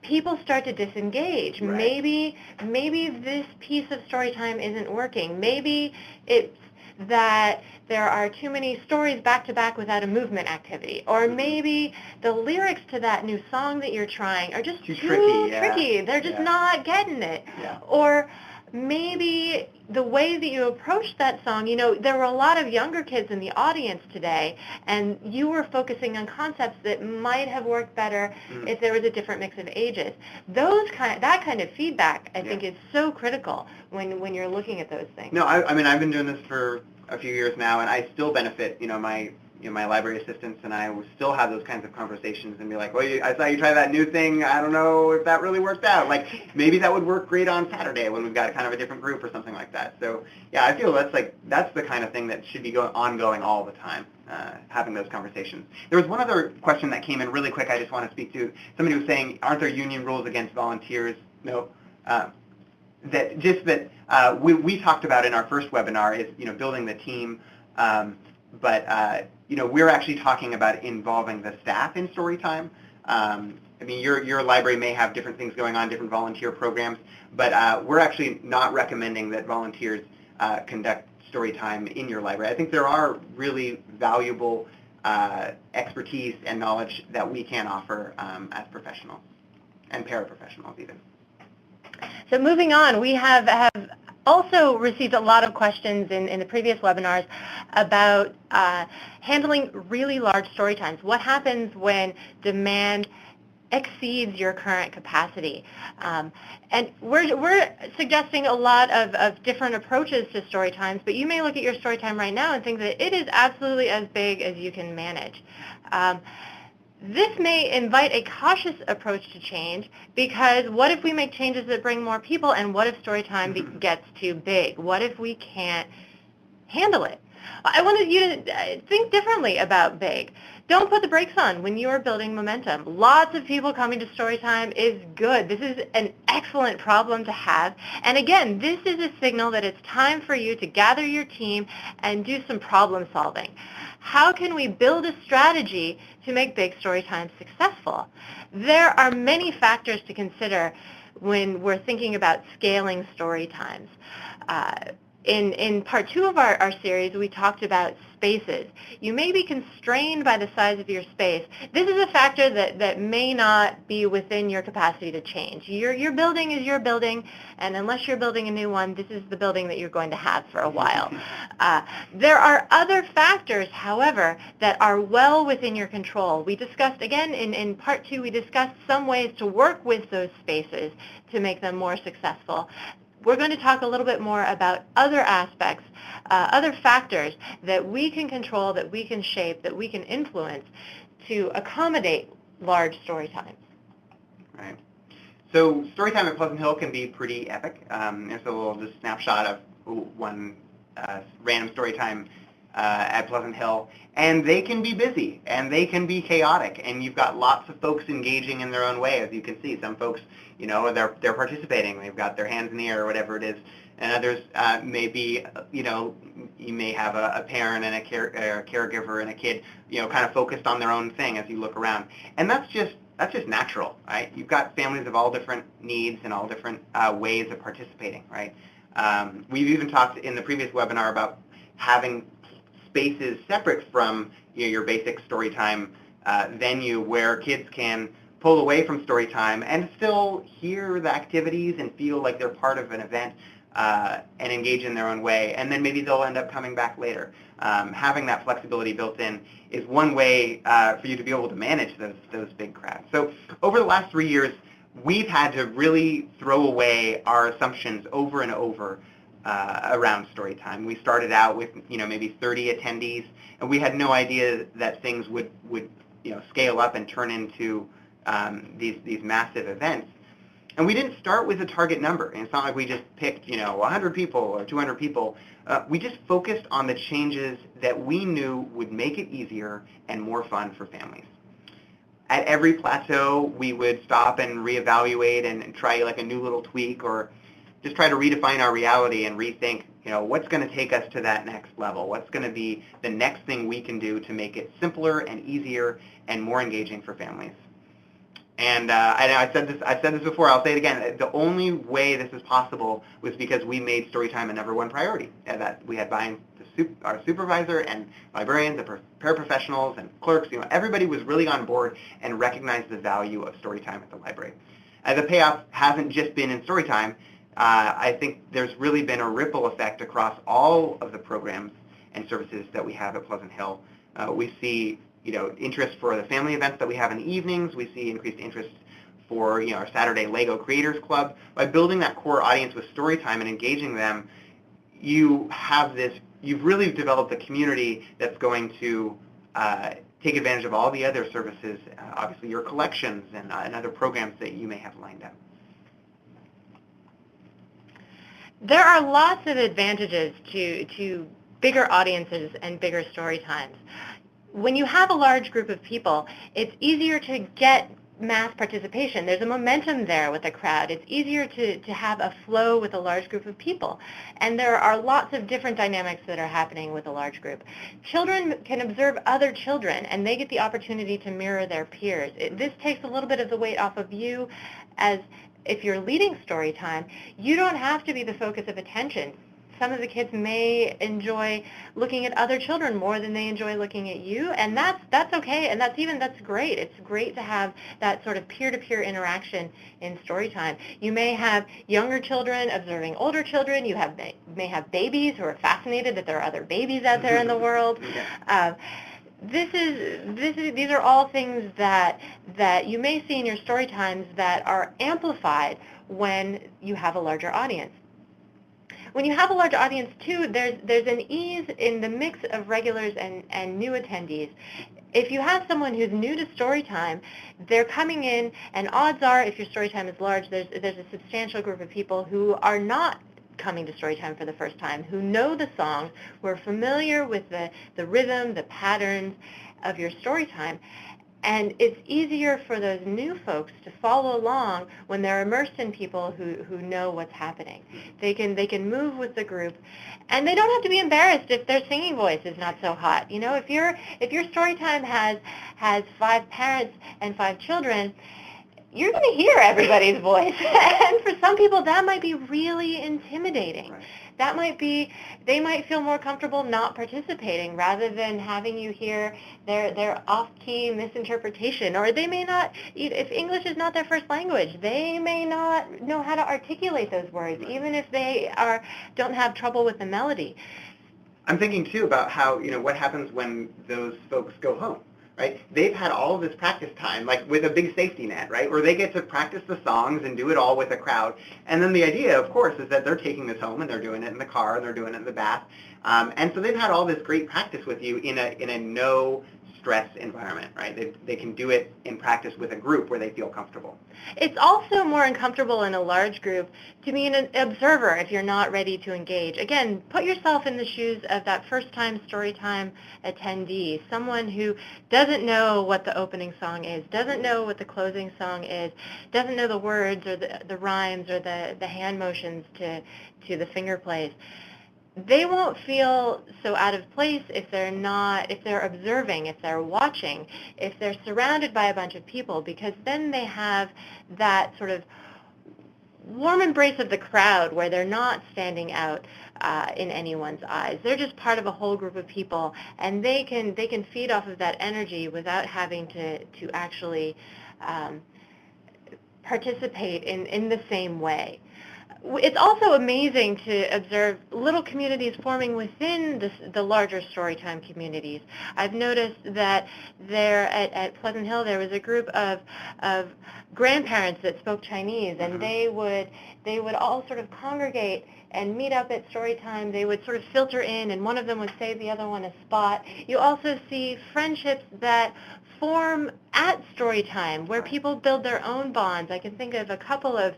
people start to disengage. Right. Maybe this piece of story time isn't working. Maybe it's that there are too many stories back to back without a movement activity. Or maybe the lyrics to that new song that you're trying are just too tricky. They're just not getting it. Yeah. Or maybe the way that you approached that song, there were a lot of younger kids in the audience today, and you were focusing on concepts that might have worked better if there was a different mix of ages. That kind of feedback, I think, is so critical when you're looking at those things. No, I mean, I've been doing this for a few years now, and I still benefit, my library assistants and I will still have those kinds of conversations and be like, well, I saw you try that new thing. I don't know if that really worked out. Like, maybe that would work great on Saturday when we've got kind of a different group or something like that. So, yeah, I feel that's the kind of thing that should be ongoing all the time, having those conversations. There was one other question that came in really quick I just want to speak to. Somebody was saying, aren't there union rules against volunteers? No. We talked about in our first webinar is, building the team, we're actually talking about involving the staff in story time. I mean, your library may have different things going on, different volunteer programs, but we're actually not recommending that volunteers conduct story time in your library. I think there are really valuable expertise and knowledge that we can offer as professionals and paraprofessionals even. So moving on, we have also received a lot of questions in the previous webinars about handling really large story times. What happens when demand exceeds your current capacity? And we're suggesting a lot of different approaches to story times, but you may look at your story time right now and think that it is absolutely as big as you can manage. This may invite a cautious approach to change, because what if we make changes that bring more people, and what if story time gets too big? What if we can't handle it? I wanted you to think differently about big. Don't put the brakes on when you are building momentum. Lots of people coming to Storytime is good. This is an excellent problem to have. And again, this is a signal that it's time for you to gather your team and do some problem solving. How can we build a strategy to make big Storytime successful? There are many factors to consider when we're thinking about scaling Storytimes. In part 2 of our series, we talked about spaces. You may be constrained by the size of your space. This is a factor that may not be within your capacity to change. Your building is your building, and unless you're building a new one, this is the building that you're going to have for a while. There are other factors, however, that are well within your control. We discussed, again, in part 2, we discussed some ways to work with those spaces to make them more successful. We're going to talk a little bit more about other aspects, other factors that we can control, that we can shape, that we can influence to accommodate large story times. Right. So story time at Pleasant Hill can be pretty epic. There's a little just snapshot of one random story time at Pleasant Hill. And they can be busy, and they can be chaotic, and you've got lots of folks engaging in their own way, as you can see. Some folks, they're participating. They've got their hands in the air or whatever it is. And others may be, you may have a parent and a caregiver and a kid, kind of focused on their own thing as you look around. And that's just natural, right? You've got families of all different needs and all different ways of participating, right? We've even talked in the previous webinar about having spaces separate from your basic storytime venue where kids can pull away from storytime and still hear the activities and feel like they're part of an event and engage in their own way, and then maybe they'll end up coming back later. Having that flexibility built in is one way for you to be able to manage those big crowds. So over the last 3 years, we've had to really throw away our assumptions over and over around story time. We started out with maybe 30 attendees, and we had no idea that things would scale up and turn into these massive events. And we didn't start with a target number. And it's not like we just picked 100 people or 200 people. We just focused on the changes that we knew would make it easier and more fun for families. At every plateau, we would stop and reevaluate and try like a new little tweak, or just try to redefine our reality and rethink, what's going to take us to that next level? What's going to be the next thing we can do to make it simpler and easier and more engaging for families? And I said this before, I'll say it again. The only way this is possible was because we made Storytime a #1 priority. And that we had buy-in to our supervisor and librarians and paraprofessionals and clerks. Everybody was really on board and recognized the value of Storytime at the library. The payoff hasn't just been in Storytime. I think there's really been a ripple effect across all of the programs and services that we have at Pleasant Hill. We see, interest for the family events that we have in the evenings. We see increased interest for, our Saturday Lego Creators Club. By building that core audience with Storytime and engaging them, you've really developed a community that's going to take advantage of all the other services, obviously your collections and other programs that you may have lined up. There are lots of advantages to bigger audiences and bigger story times. When you have a large group of people, it's easier to get mass participation. There's a momentum there with a crowd. It's easier to have a flow with a large group of people. And there are lots of different dynamics that are happening with a large group. Children can observe other children, and they get the opportunity to mirror their peers. This takes a little bit of the weight off of you. As if you're leading story time, you don't have to be the focus of attention. Some of the kids may enjoy looking at other children more than they enjoy looking at you, and that's okay, and that's great. It's great to have that sort of peer-to-peer interaction in story time. You may have younger children observing older children. You may have babies who are fascinated that there are other babies out there in the world. These are all things that you may see in your story times that are amplified when you have a larger audience. When you have a large audience, too, there's an ease in the mix of regulars and new attendees. If you have someone who's new to Storytime, they're coming in, and odds are, if your Storytime is large, there's a substantial group of people who are not coming to Storytime for the first time, who know the songs, who are familiar with the rhythm, the patterns of your Storytime. And it's easier for those new folks to follow along when they're immersed in people who know what's happening. They can move with the group, and they don't have to be embarrassed if their singing voice is not so hot. If your Storytime has 5 parents and 5 children, you're going to hear everybody's voice. And for some people, that might be really intimidating. Right. That might be, they might feel more comfortable not participating rather than having you hear their off-key misinterpretation. Or they may not, if English is not their first language, they may not know how to articulate those words, Right. even if they don't have trouble with the melody. I'm thinking, too, about how, what happens when those folks go home. Right? They've had all of this practice time, like with a big safety net, right? Where they get to practice the songs and do it all with a crowd. And then the idea, of course, is that they're taking this home and they're doing it in the car and they're doing it in the bath. And so they've had all this great practice with you in a no stress environment, right? They can do it in practice with a group where they feel comfortable. It's also more uncomfortable in a large group to be an observer if you're not ready to engage. Again, put yourself in the shoes of that first-time Storytime attendee, someone who doesn't know what the opening song is, doesn't know what the closing song is, doesn't know the words or the rhymes or the hand motions to the finger plays. They won't feel so out of place if they're observing, if they're watching, if they're surrounded by a bunch of people, because then they have that sort of warm embrace of the crowd where they're not standing out in anyone's eyes. They're just part of a whole group of people, and they can feed off of that energy without having to actually participate in the same way. It's also amazing to observe little communities forming within the larger Storytime communities. I've noticed that there at Pleasant Hill there was a group of grandparents that spoke Chinese, and they would all sort of congregate and meet up at Storytime. They would sort of filter in, and one of them would save the other one a spot. You also see friendships that form at Storytime where people build their own bonds. I can think of a couple of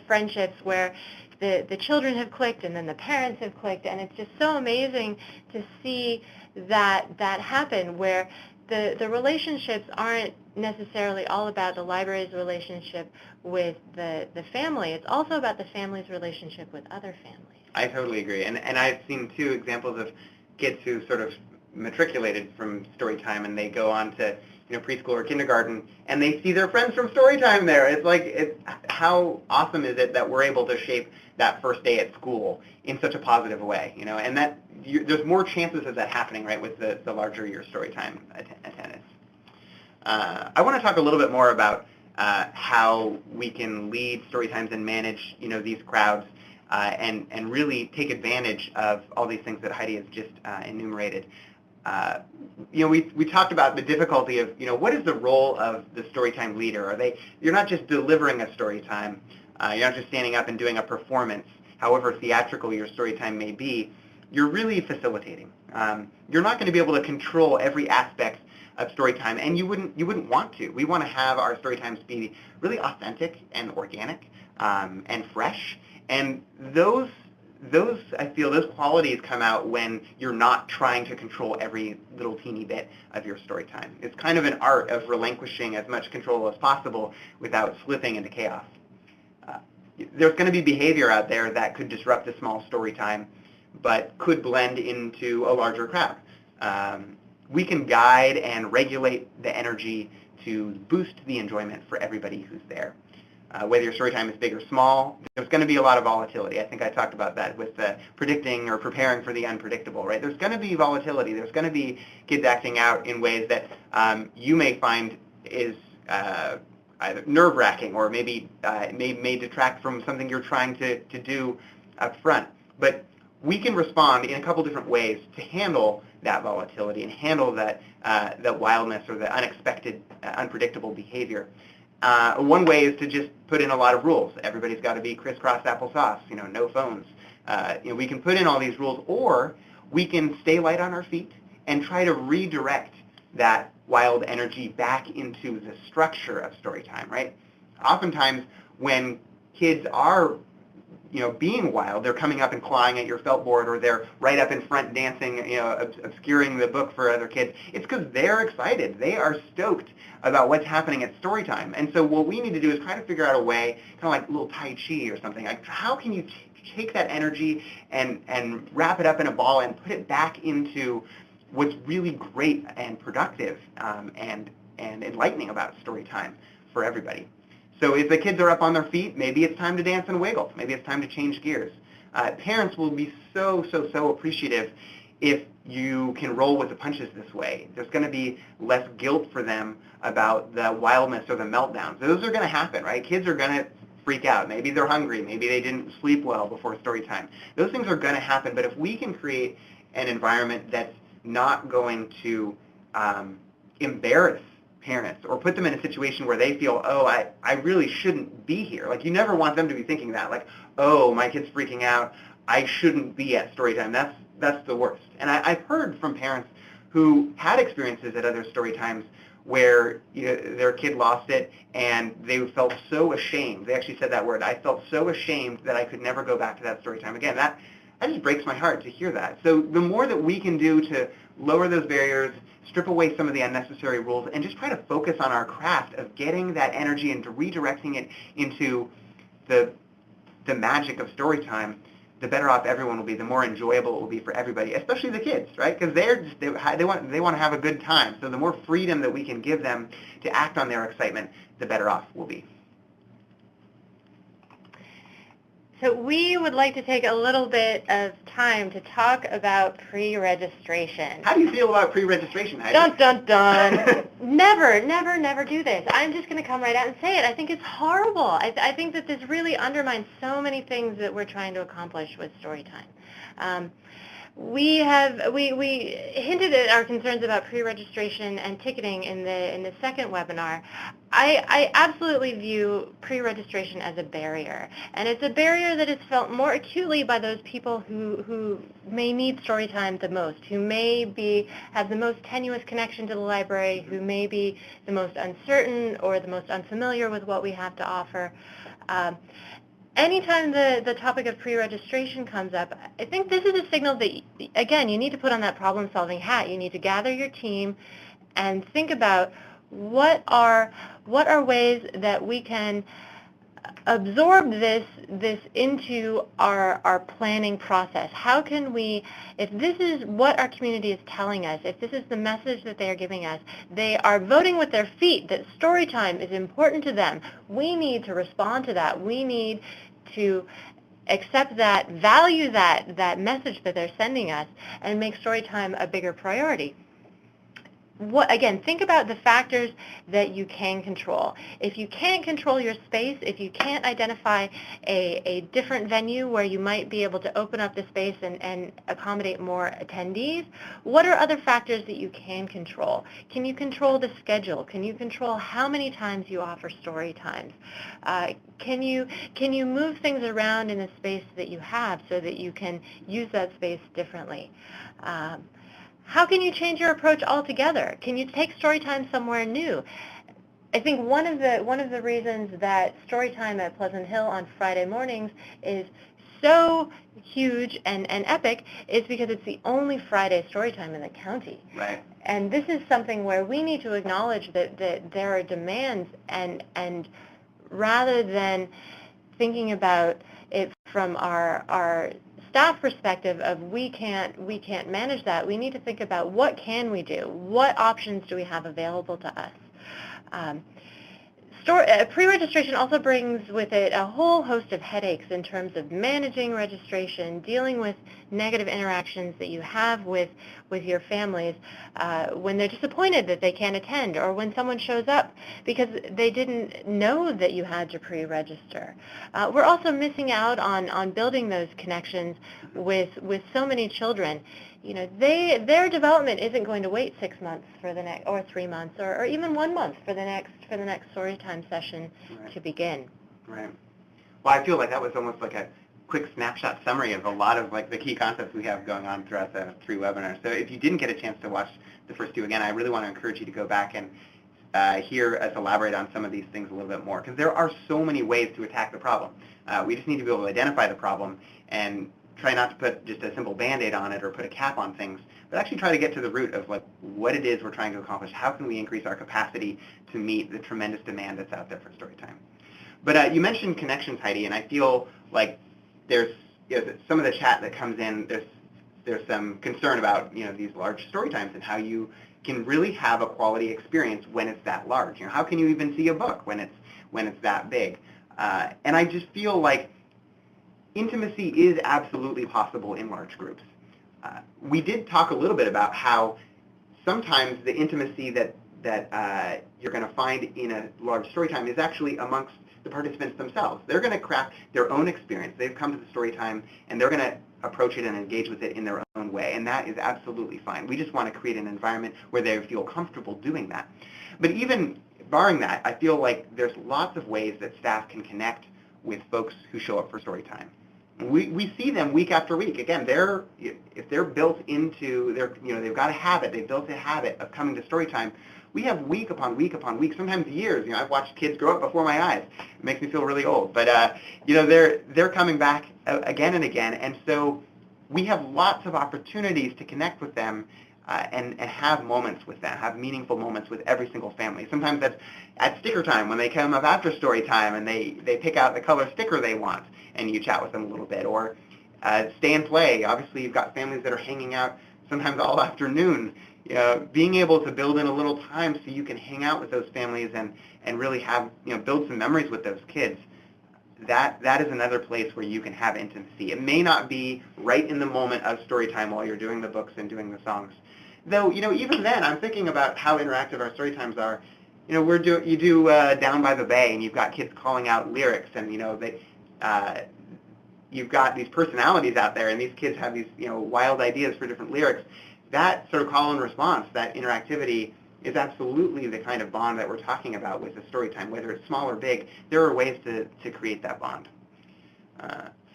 friendships where the children have clicked and then the parents have clicked, and it's just so amazing to see that happen where the relationships aren't necessarily all about the library's relationship with the family. It's also about the family's relationship with other families. I totally agree. And I've seen 2 examples of kids who sort of matriculated from Storytime and they go on to preschool or kindergarten, and they see their friends from Storytime there. It's how awesome is it that we're able to shape that first day at school in such a positive way, and that there's more chances of that happening, right, with the larger your Storytime attendance. I want to talk a little bit more about how we can lead story times and manage, these crowds, and really take advantage of all these things that Heidi has just enumerated. We talked about the difficulty of, what is the role of the storytime leader? You're not just delivering a storytime, you're not just standing up and doing a performance, however theatrical your storytime may be, you're really facilitating. You're not going to be able to control every aspect of storytime, and you wouldn't want to. We want to have our storytimes be really authentic and organic, and fresh, and those I feel those qualities come out when you're not trying to control every little teeny bit of your story time. It's kind of an art of relinquishing as much control as possible without slipping into chaos. There's going to be behavior out there that could disrupt a small story time, but could blend into a larger crowd. We can guide and regulate the energy to boost the enjoyment for everybody who's there. Whether your story time is big or small, there's going to be a lot of volatility. I think I talked about that with predicting or preparing for the unpredictable, right? There's going to be volatility. There's going to be kids acting out in ways that you may find is either nerve-wracking or maybe may detract from something you're trying to do up front. But we can respond in a couple different ways to handle that volatility and handle that wildness or the unexpected, unpredictable behavior. One way is to just put in a lot of rules. Everybody's got to be crisscross applesauce, no phones. We can put in all these rules, or we can stay light on our feet and try to redirect that wild energy back into the structure of story time, right? Oftentimes when kids are being wild, they're coming up and clawing at your felt board, or they're right up in front dancing, obscuring the book for other kids. It's because they're excited. They are stoked about what's happening at story time. And so what we need to do is try to figure out a way, kind of like a little Tai Chi or something, like how can you take that energy and wrap it up in a ball and put it back into what's really great and productive and enlightening about story time for everybody. So if the kids are up on their feet, maybe it's time to dance and wiggle. Maybe it's time to change gears. Parents will be so appreciative if you can roll with the punches this way. There's going to be less guilt for them about the wildness or the meltdowns. Those are going to happen, right? Kids are going to freak out. Maybe they're hungry. Maybe they didn't sleep well before story time. Those things are going to happen, but if we can create an environment that's not going to embarrass parents or put them in a situation where they feel, oh, I really shouldn't be here. Like, you never want them to be thinking that, like, oh, my kid's freaking out, I shouldn't be at story time. That's the worst. And I've heard from parents who had experiences at other story times where their kid lost it and they felt so ashamed. They actually said that word. I felt so ashamed that I could never go back to that story time again. That just breaks my heart to hear that. So the more that we can do to lower those barriers, strip away some of the unnecessary rules, and just try to focus on our craft of getting that energy and redirecting it into the magic of story time, the better off everyone will be, the more enjoyable it will be for everybody, especially the kids, right? Because they want to have a good time. So the more freedom that we can give them to act on their excitement, the better off we'll be. So we would like to take a little bit of time to talk about pre-registration. How do you feel about pre-registration, Heidi? Dun, dun, dun. Never do this. I'm just going to come right out and say it. I think it's horrible. I think that this really undermines so many things that we're trying to accomplish with Storytime. We hinted at our concerns about pre-registration and ticketing in the second webinar. I absolutely view pre-registration as a barrier, and it's a barrier that is felt more acutely by those people who may need Storytime the most, who may have the most tenuous connection to the library, who may be the most uncertain or the most unfamiliar with what we have to offer. Anytime the topic of pre-registration comes up, I think this is a signal that, again, you need to put on that problem-solving hat. You need to gather your team and think about what are ways that we can absorb this into our planning process. How can we, if this is what our community is telling us, if this is the message that they are giving us, they are voting with their feet that Storytime is important to them. We need to respond to that. We need to accept that, value that message that they're sending us, and make Storytime a bigger priority. again, think about the factors that you can control. If you can't control your space, if you can't identify a different venue where you might be able to open up the space and accommodate more attendees, what are other factors that you can control? Can you control the schedule? Can you control how many times you offer story times? Can you move things around in the space that you have so that you can use that space differently? How can you change your approach altogether? Can you take storytime somewhere new? I think one of the reasons that storytime at Pleasant Hill on Friday mornings is so huge and epic is because it's the only Friday storytime in the county. Right. And this is something where we need to acknowledge that there are demands, and rather than thinking about it from our staff perspective of we can't manage that, we need to think about what can we do? What options do we have available to us? Pre-registration also brings with it a whole host of headaches in terms of managing registration, dealing with negative interactions that you have with your families when they're disappointed that they can't attend, or when someone shows up because they didn't know that you had to pre-register. We're also missing out on building those connections with so many children. You know, their development isn't going to wait 6 months for the next, or 3 months, or even 1 month for the next storytime session to begin. Right. Well, I feel like that was almost like a quick snapshot summary of a lot of like the key concepts we have going on throughout the 3 webinars. So if you didn't get a chance to watch the first 2 again, I really want to encourage you to go back and hear us elaborate on some of these things a little bit more, because there are so many ways to attack the problem. We just need to be able to identify the problem and try not to put just a simple Band-Aid on it or put a cap on things, but actually try to get to the root of like what it is we're trying to accomplish. How can we increase our capacity to meet the tremendous demand that's out there for storytime? But you mentioned connections, Heidi, and I feel like there's some of the chat that comes in, there's some concern about these large story times and how you can really have a quality experience when it's that large. How can you even see a book when it's that big? And I just feel like intimacy is absolutely possible in large groups. We did talk a little bit about how sometimes the intimacy that you're going to find in a large story time is actually amongst the participants themselves. They're going to craft their own experience. They've come to the story time and they're going to approach it and engage with it in their own way, and that is absolutely fine. We just want to create an environment where they feel comfortable doing that. But even barring that, I feel like there's lots of ways that staff can connect with folks who show up for story time. We see them week after week. Again, if they're built into they've got a habit, they've built a habit of coming to story time. We have week upon week upon week, sometimes years. I've watched kids grow up before my eyes. It makes me feel really old. But they're coming back again and again, and so we have lots of opportunities to connect with them and have moments with them, have meaningful moments with every single family. Sometimes that's at sticker time when they come up after story time and they pick out the color sticker they want and you chat with them a little bit. Or stay and play. Obviously, you've got families that are hanging out sometimes all afternoon. Being able to build in a little time so you can hang out with those families and really have, build some memories with those kids. That is another place where you can have intimacy. It may not be right in the moment of story time while you're doing the books and doing the songs. Though, even then, I'm thinking about how interactive our story times are. You do Down by the Bay, and you've got kids calling out lyrics, and you've got these personalities out there, and these kids have these wild ideas for different lyrics. That sort of call and response, that interactivity, is absolutely the kind of bond that we're talking about with the story time, whether it's small or big. There are ways to create that bond.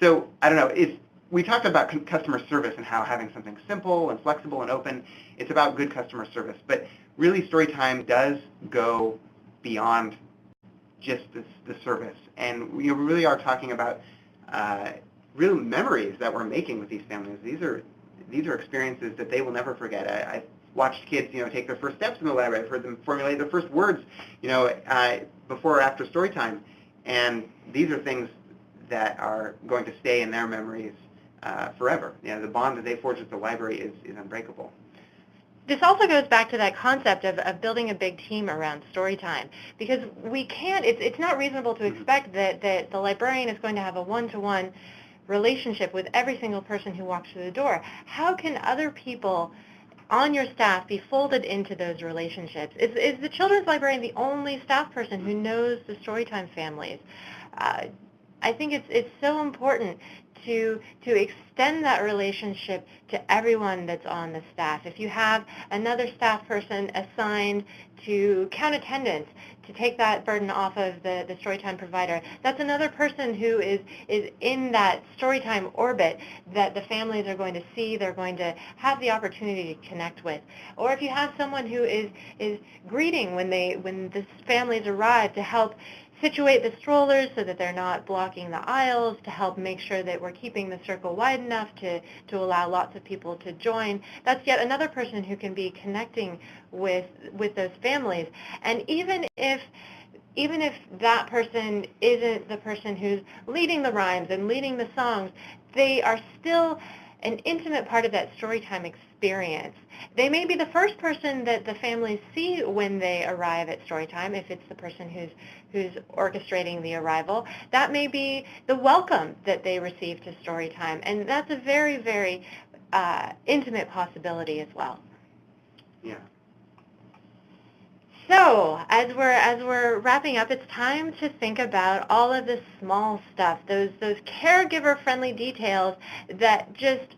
So I don't know. We talked about customer service and how having something simple and flexible and open, it's about good customer service. But really, story time does go beyond just the service. And we really are talking about real memories that we're making with these families. These are experiences that they will never forget. I watched kids, take their first steps in the library. I've heard them formulate their first words, before or after story time. And these are things that are going to stay in their memories forever. The bond that they forge with the library is unbreakable. This also goes back to that concept of building a big team around story time, because we can't, it's not reasonable to expect that the librarian is going to have a one-to-one relationship with every single person who walks through the door. How can other people on your staff be folded into those relationships. Is the children's librarian the only staff person who knows the Storytime families? I think it's so important to extend that relationship to everyone that's on the staff. If you have another staff person assigned to count attendance, to take that burden off of the Storytime provider, that's another person who is in that Storytime orbit that the families are going to see, they're going to have the opportunity to connect with. Or if you have someone who is greeting when the families arrive, to help situate the strollers so that they're not blocking the aisles, to help make sure that we're keeping the circle wide enough to allow lots of people to join. That's yet another person who can be connecting with those families. And even if that person isn't the person who's leading the rhymes and leading the songs, they are still an intimate part of that Storytime experience. They may be the first person that the families see when they arrive at Storytime, if it's the person who's orchestrating the arrival. That may be the welcome that they receive to Storytime, and that's a very, very intimate possibility as well. Yeah. So, as we're wrapping up, it's time to think about all of the small stuff, those caregiver-friendly details that just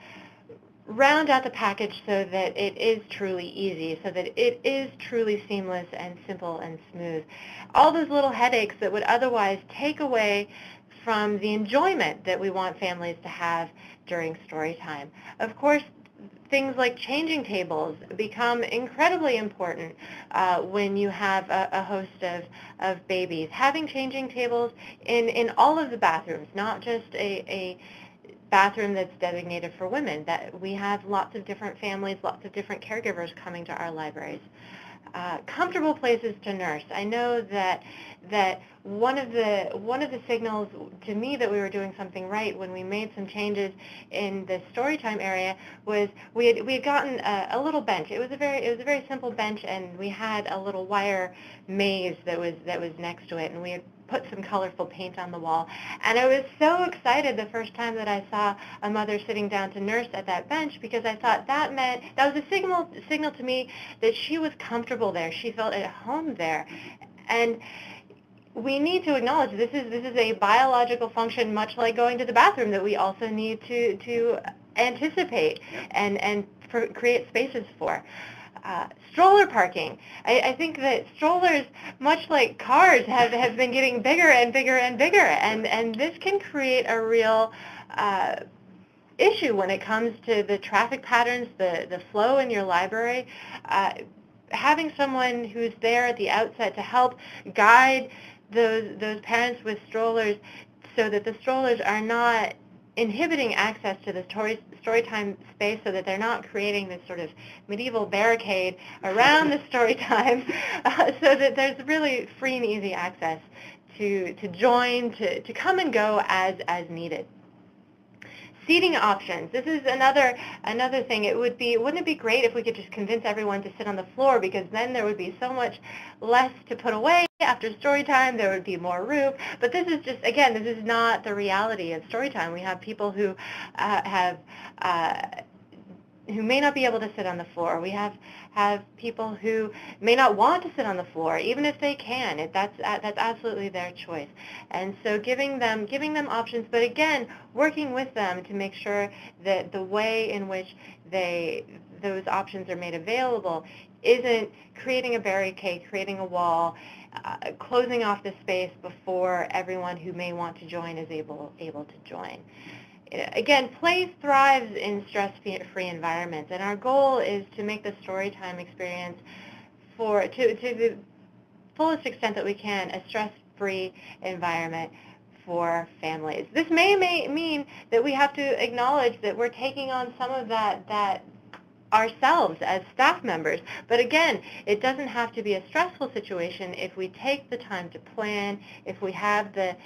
round out the package so that it is truly easy, so that it is truly seamless and simple and smooth. All those little headaches that would otherwise take away from the enjoyment that we want families to have during Storytime. Of course, things like changing tables become incredibly important when you have a host of babies. Having changing tables in all of the bathrooms, not just a bathroom that's designated for women. That we have lots of different families, lots of different caregivers coming to our libraries. Comfortable places to nurse. I know that one of the signals to me that we were doing something right when we made some changes in the Storytime area was we had gotten a little bench. It was a very simple bench, and we had a little wire maze that was next to it, and we had put some colorful paint on the wall. And I was so excited the first time that I saw a mother sitting down to nurse at that bench, because I thought that was a signal to me that she was comfortable there. She felt at home there. And we need to acknowledge this is a biological function, much like going to the bathroom, that we also need to anticipate and create spaces for. Stroller parking. I think that strollers, much like cars, have been getting bigger and bigger and bigger, and this can create a real issue when it comes to the traffic patterns, the flow in your library. Having someone who's there at the outset to help guide those parents with strollers so that the strollers are not inhibiting access to the Storytime space, so that they're not creating this sort of medieval barricade around the Storytime, so that there's really free and easy access to join, to come and go as needed. Seating options. This is another thing. Wouldn't it be great if we could just convince everyone to sit on the floor, because then there would be so much less to put away after Storytime. There would be more room. But this is just, again, this is not the reality of Storytime. We have people who who may not be able to sit on the floor. We have people who may not want to sit on the floor, even if they can. That's absolutely their choice. And so giving them options, but again, working with them to make sure that the way in which those options are made available isn't creating a barricade, creating a wall, closing off the space before everyone who may want to join is able to join. Again, play thrives in stress-free environments, and our goal is to make the Storytime experience to the fullest extent that we can a stress-free environment for families. This may mean that we have to acknowledge that we're taking on some of that ourselves as staff members. But again, it doesn't have to be a stressful situation if we take the time to plan, if we have the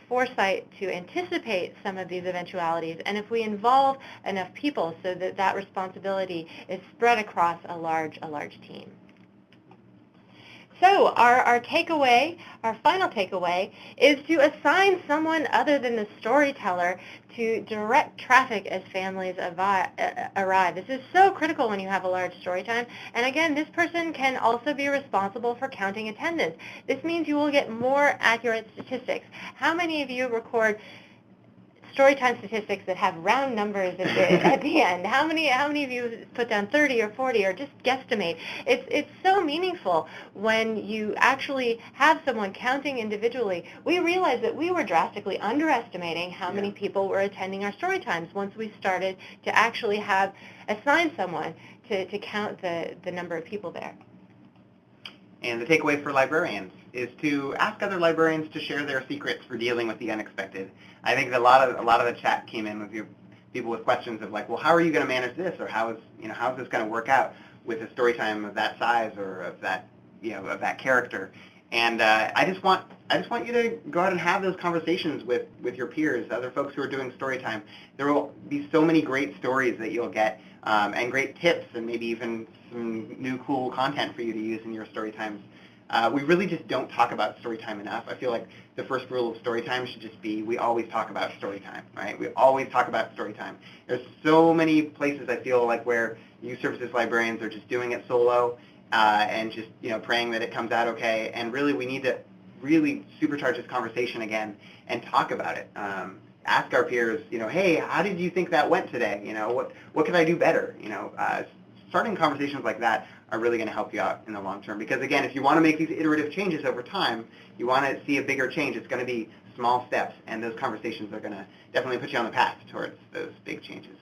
foresight to anticipate some of these eventualities, and if we involve enough people so that responsibility is spread across a large team. So our takeaway, our final takeaway, is to assign someone other than the storyteller to direct traffic as families arrive. This is so critical when you have a large story time. And again, this person can also be responsible for counting attendance. This means you will get more accurate statistics. How many of you record storytime statistics that have round numbers at the end? How many of you put down 30 or 40 or just guesstimate? It's so meaningful when you actually have someone counting individually. We realized that we were drastically underestimating how many people were attending our story times once we started to actually assign someone to count the number of people there. And the takeaway for librarians is to ask other librarians to share their secrets for dealing with the unexpected. I think that a lot of the chat came in with people with questions of like, well, how are you going to manage this, or how is this going to work out with a story time of that size or of that of that character? And I just want you to go out and have those conversations with your peers, other folks who are doing story time. There will be so many great stories that you'll get, and great tips, and maybe even some new cool content for you to use in your story times. We really just don't talk about story time enough. I feel like the first rule of story time should just be we always talk about story time, right? We always talk about story time. There's so many places I feel like where youth services librarians are just doing it solo and just praying that it comes out okay. And really we need to really supercharge this conversation again and talk about it. Ask our peers, hey, how did you think that went today? What could I do better? Starting conversations like that are really going to help you out in the long term. Because again, if you want to make these iterative changes over time, you want to see a bigger change, it's going to be small steps, and those conversations are going to definitely put you on the path towards those big changes.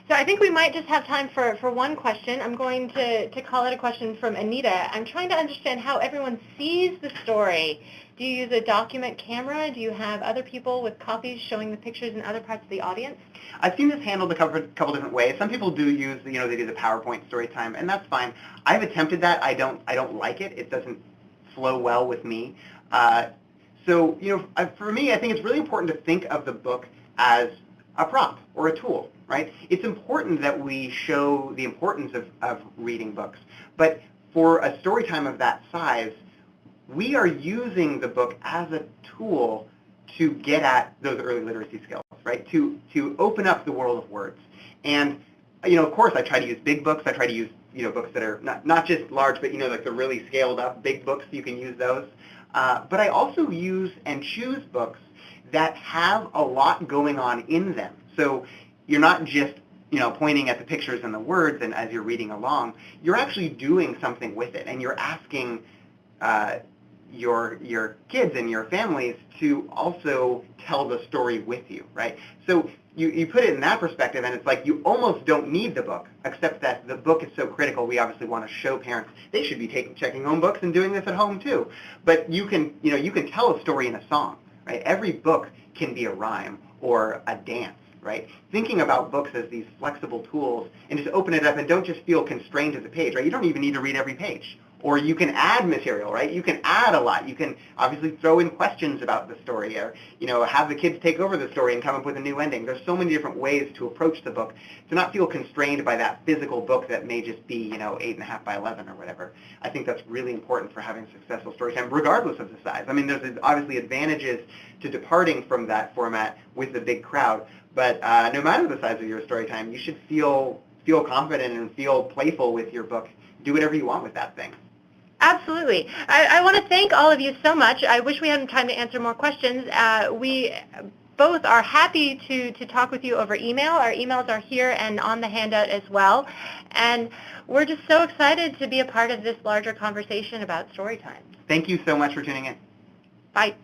So I think we might just have time for one question. I'm going to call it a question from Anita. I'm trying to understand how everyone sees the story. Do you use a document camera? Do you have other people with copies showing the pictures in other parts of the audience? I've seen this handled a couple different ways. Some people do use, they do the PowerPoint story time, and that's fine. I've attempted that. I don't like it. It doesn't flow well with me. So for me, I think it's really important to think of the book as a prop or a tool, right? It's important that we show the importance of reading books, but for a story time of that size, we are using the book as a tool to get at those early literacy skills, right? To open up the world of words. And of course, I try to use big books. I try to use books that are not just large, but like the really scaled up big books. You can use those. But I also use and choose books that have a lot going on in them. So you're not just pointing at the pictures and the words, and as you're reading along, you're actually doing something with it, and you're asking your kids and your families to also tell the story with you, right? So you put it in that perspective, and it's like you almost don't need the book, except that the book is so critical. We obviously want to show parents they should be checking home books and doing this at home too. But you can tell a story in a song, right? Every book can be a rhyme or a dance, right? Thinking about books as these flexible tools, and just open it up and don't just feel constrained to the page, right? You don't even need to read every page. Or you can add material, right? You can add a lot. You can obviously throw in questions about the story, or have the kids take over the story and come up with a new ending. There's so many different ways to approach the book to not feel constrained by that physical book that may just be 8.5 by 11 or whatever. I think that's really important for having successful story time, regardless of the size. I mean, there's obviously advantages to departing from that format with the big crowd, but no matter the size of your story time, you should feel confident and feel playful with your book. Do whatever you want with that thing. Absolutely. I want to thank all of you so much. I wish we had time to answer more questions. We both are happy to talk with you over email. Our emails are here and on the handout as well. And we're just so excited to be a part of this larger conversation about story time. Thank you so much for tuning in. Bye.